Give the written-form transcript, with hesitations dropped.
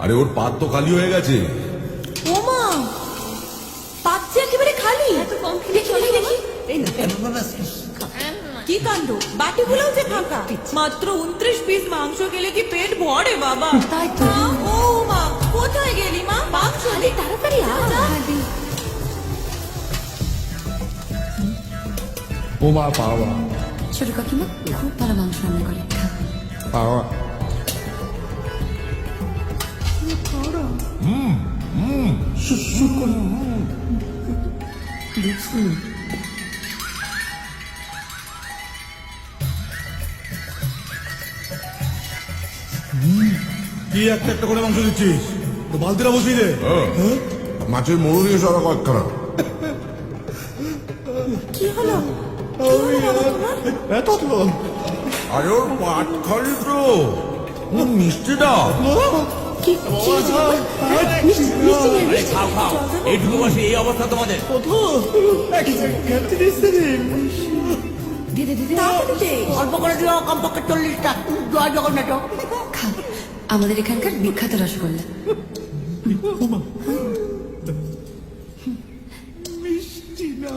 আরে ওর পাত তো খালি হয়ে গেছে। ও মা, পাচ্ছে একেবারে খালি। দেখি দেখি দেখি, কি কাণ্ড, বাটিগুলোও যে ফাঁকা। মাত্র 29 পিস মাংস খেলে কি পেট ভরে বাবা? তাই তো। ও মা, কোথায় গেলি মা? মাংস নে, তাড়াতাড়ি আ। ও মা, পাওয়া ছোট কাকিমা খুব ভালো মাংস রান্না করে, খা। পাওয়া কি একটা একটা করে মাংস দিচ্ছিস? তো বালতিরা বসিয়ে দে। মাছের মরু নিয়ে সরা কয়েকখানা। কি হলো? এত তো আরে ওর পাট খালি তো, মিষ্টি দাও। কি কি হয়েছে বাবা? মিষ্টি মিষ্টি নে, মিষ্টি। খাও খাও, এইটুকু বসে এই অবস্থা তোমাদের। দিদি দিদি তাড়াতাড়ি দে। অল্প করে দিও, কমপক্ষে 40টা। জয় জগন্নাথ। খা, আমাদের এখানকার বিখ্যাত রসগোল্লা। মিষ্টি না।